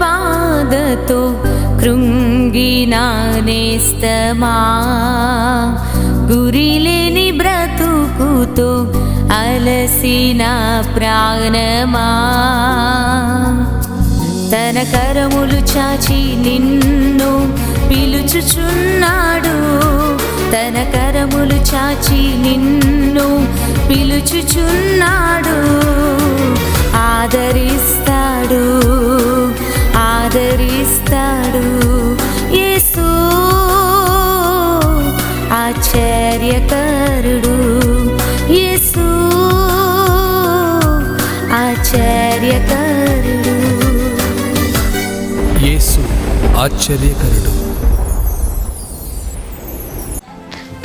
బాధతో కృంగిన నేస్తమా, గురిలేని బ్రతుకుతో అలసిన ప్రాణమా, తన కరములు చాచి నిన్ను పిలుచుచున్నాడు, తన కరములు చాచి నిన్ను పిలుచుచున్నాడు. ఆదరిస్తాడు, ఆదరిస్తాడు యేసు ఆశ్చర్యకరుడు, యేసు ఆశ్చర్యకరుడు, యేసు ఆశ్చర్యకరుడు.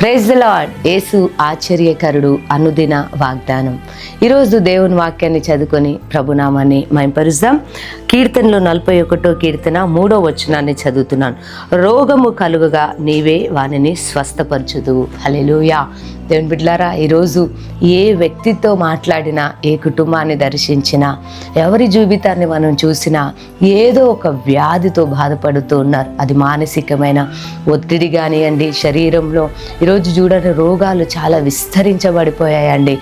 Praise the lord. యేసు ఆశ్చర్యకరుడు అనుదిన వాగ్దానం. ఈరోజు దేవుని వాక్యాన్ని చదువుకొని ప్రభునామాన్ని మహింపరుద్దాం. కీర్తనలో 41వ కీర్తన 3వ వచనాన్ని చదువుతున్నాను. రోగము కలుగగా నీవే వానిని స్వస్థపరచుదువు. హల్లెలూయా. దేవుని బిడ్డలారా, ఈరోజు ఏ వ్యక్తితో మాట్లాడినా, ఏ కుటుంబాన్ని దర్శించినా, ఎవరి జీవితాన్ని మనం చూసినా ఏదో ఒక వ్యాధితో బాధపడుతూ ఉన్నారు. అది మానసికమైన ఒత్తిడి కానివ్వండి, శరీరంలో ఈరోజు చూడని రోగాలు చాలా విస్తరించబడిపోయాయండి.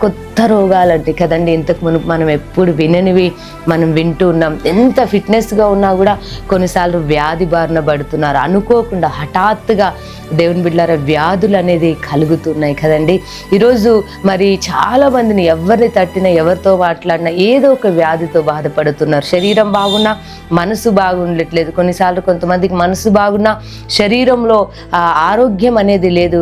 కొత్త రోగాలు అంటే కదండి, ఇంతకు మునుపు మనం ఎప్పుడు విననివి మనం వింటూ ఉన్నాం. ఎంత ఫిట్నెస్గా ఉన్నా కూడా కొన్నిసార్లు వ్యాధి బారిన పడుతున్నారు. అనుకోకుండా హఠాత్తుగా దేవుని బిడ్డలారా వ్యాధులు అనేది కలుగుతున్నాయి కదండి. ఈరోజు మరి చాలా మందిని ఎవరిని తట్టినా, ఎవరితో మాట్లాడినా ఏదో ఒక వ్యాధితో బాధపడుతున్నారు. శరీరం బాగున్నా మనసు బాగుండట్లేదు. కొన్నిసార్లు కొంతమందికి మనసు బాగున్నా శరీరంలో ఆరోగ్యం అనేది లేదు.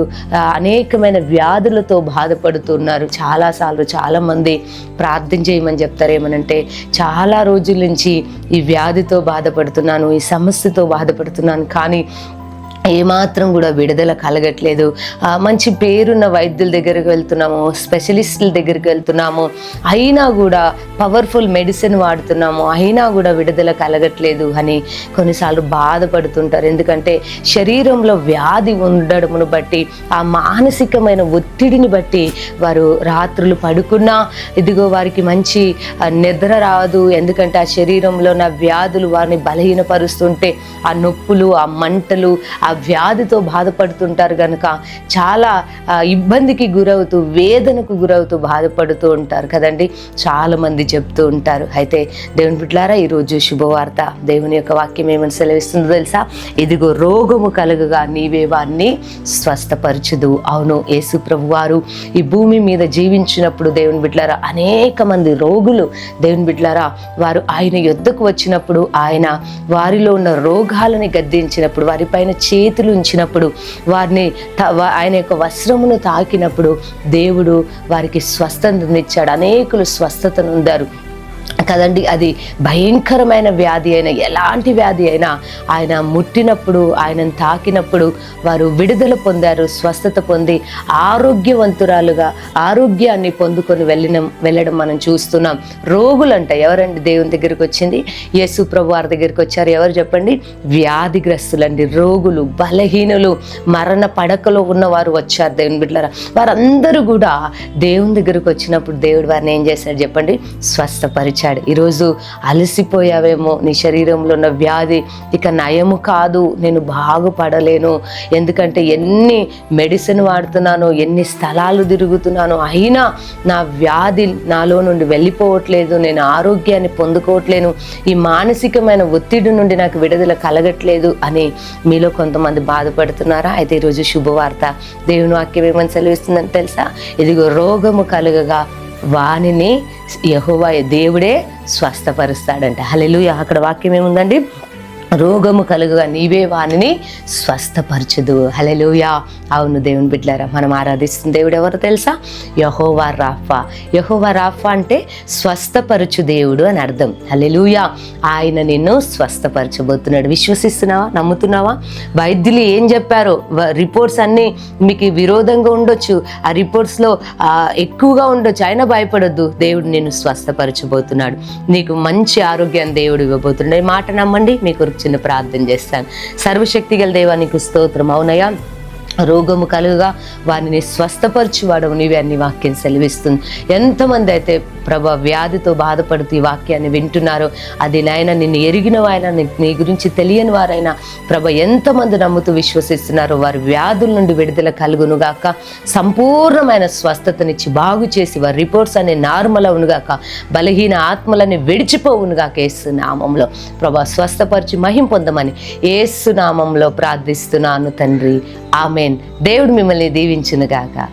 అనేకమైన వ్యాధులతో బాధపడుతున్నారు. చాలాసార్లు చాలామంది ప్రార్థన చేయమని చెప్తారు. ఏమనంటే చాలా రోజుల నుంచి ఈ వ్యాధితో బాధపడుతున్నాను, ఈ సమస్యతో బాధపడుతున్నాను, కానీ ఏమాత్రం కూడా విడుదల కలగట్లేదు. మంచి పేరున్న వైద్యుల దగ్గరికి వెళ్తున్నాము, స్పెషలిస్టుల దగ్గరికి వెళ్తున్నాము, అయినా కూడా పవర్ఫుల్ మెడిసిన్ వాడుతున్నాము, అయినా కూడా విడుదల కలగట్లేదు అని కొన్నిసార్లు బాధపడుతుంటారు. ఎందుకంటే శరీరంలో వ్యాధి ఉండడమును బట్టి, ఆ మానసికమైన ఒత్తిడిని బట్టి వారు రాత్రులు పడుకున్నా ఇదిగో వారికి మంచి నిద్ర రాదు. ఎందుకంటే ఆ శరీరంలో ఉన్న వ్యాధులు వారిని బలహీనపరుస్తుంటే ఆ నొప్పులు, ఆ మంటలు, ఆ వ్యాధితో బాధపడుతుంటారు కనుక చాలా ఇబ్బందికి గురవుతూ, వేదనకు గురవుతూ బాధపడుతూ ఉంటారు కదండి. చాలా మంది చెప్తూ ఉంటారు. అయితే దేవుని బిడ్డలారా, ఈరోజు శుభవార్త. దేవుని యొక్క వాక్యం ఏమని సెలవిస్తుందో తెలుసా? ఇదిగో రోగము కలుగగా నీవే వారిని స్వస్థపరచుదు. అవును, యేసు ప్రభు వారు ఈ భూమి మీద జీవించినప్పుడు దేవుని బిడ్డలారా అనేక మంది రోగులు దేవుని బిడ్డలారా వారు ఆయన యొద్దకు వచ్చినప్పుడు, ఆయన వారిలో ఉన్న రోగాలని గద్దించినప్పుడు, వారిపైన చేతులు ఉంచినప్పుడు, వారిని ఆయన యొక్క వస్త్రమును తాకినప్పుడు దేవుడు వారికి స్వస్థతనిచ్చాడు. అనేకులు స్వస్థతను పొందారు కదండి. అది భయంకరమైన వ్యాధి అయినా, ఎలాంటి వ్యాధి అయినా ఆయన ముట్టినప్పుడు, ఆయనను తాకినప్పుడు వారు విడుదల పొందారు, స్వస్థత పొంది ఆరోగ్యవంతురాలుగా ఆరోగ్యాన్ని పొందుకొని వెళ్ళడం మనం చూస్తున్నాం. రోగులంట ఎవరండి దేవుని దగ్గరికి వచ్చింది? యేసు ప్రభు వారి దగ్గరికి వచ్చారు. ఎవరు చెప్పండి? వ్యాధిగ్రస్తులండి, రోగులు, బలహీనులు, మరణ పడకలో ఉన్నవారు వచ్చారు దేవుని బిడ్డలారా. వారందరూ కూడా దేవుని దగ్గరికి వచ్చినప్పుడు దేవుడు వారిని ఏం చేశాడు చెప్పండి? స్వస్థపరిచాడు. ఈరోజు అలసిపోయావేమో, నీ శరీరంలో ఉన్న వ్యాధి ఇక నయము కాదు, నేను బాగుపడలేను, ఎందుకంటే ఎన్ని మెడిసిన్ వాడుతున్నాను, ఎన్ని స్థలాలు తిరుగుతున్నాను, అయినా నా వ్యాధి నాలో నుండి వెళ్ళిపోవట్లేదు, నేను ఆరోగ్యాన్ని పొందుకోవట్లేను, ఈ మానసికమైన ఒత్తిడి నుండి నాకు విడుదల కలగట్లేదు అని మీలో కొంతమంది బాధపడుతున్నారా? అయితే ఈరోజు శుభవార్త. దేవుని వాక్యం ఏమని సెలవిస్తుందని తెలుసా? ఇదిగో రోగము కలుగగా వానిని యెహోవా దేవుడే స్వస్థపరుస్తాడంట. హల్లెలూయా. అక్కడ వాక్యం ఏముందండి? రోగము కలుగగా నీవే వానిని స్వస్థపరచుదు. హల్లెలూయా. అవును దేవుని బిడ్డలారా, మనం ఆరాధిస్తున్న దేవుడు ఎవరు తెలుసా? యెహోవా రాఫా. యెహోవా రాఫా అంటే స్వస్థపరచు దేవుడు అని అర్థం. హల్లెలూయా. ఆయన నిన్ను స్వస్థపరచబోతున్నాడు. విశ్వసిస్తున్నావా? నమ్ముతున్నావా? వైద్యులు ఏం చెప్పారో, రిపోర్ట్స్ అన్నీ మీకు విరోధంగా ఉండొచ్చు, ఆ రిపోర్ట్స్లో ఎక్కువగా ఉండొచ్చు, అయినా భయపడొద్దు. దేవుడు నిన్ను స్వస్థపరచబోతున్నాడు. నీకు మంచి ఆరోగ్యాన్ని దేవుడు ఇవ్వబోతున్నాడు. ఈ మాట నమ్మండి. మీకు చిన్న ప్రార్థన చేస్తాను. సర్వశక్తి గల దేవా నీకు స్తోత్రం. అవునయ్యా, రోగము కలుగుగా వారిని స్వస్థపరచువాడవు నీవే అని వాక్యం సెలవిస్తుంది. ఎంతమంది అయితే ప్రభా వ్యాధితో బాధపడుతూ ఈ వాక్యాన్ని వింటున్నారో, అది నాయన నిన్ను ఎరిగిన వారైనా నీ గురించి తెలియని వారైనా ప్రభా ఎంతమంది నమ్ముతూ విశ్వసిస్తున్నారో వారి వ్యాధుల నుండి విడుదల కలుగునుగాక, సంపూర్ణమైన స్వస్థతనిచ్చి బాగు చేసి వారి రిపోర్ట్స్ అనే నార్మల్ అవునుగాక, బలహీన ఆత్మలని విడిచిపోవునుగాక యేసు నామంలో. ప్రభా స్వస్థపరిచి మహిమ పొందమని యేసు నామంలో ప్రార్థిస్తున్నాను తండ్రి, ఆమేన్. దేవుడు మిమ్మల్ని దీవించునుగాక.